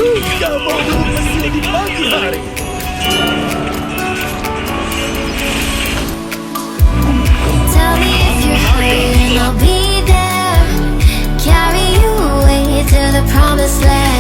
Gak mau berhenti di pagi hari. Tell me if you're hurting, I'll be there. Carry you away to the promised land.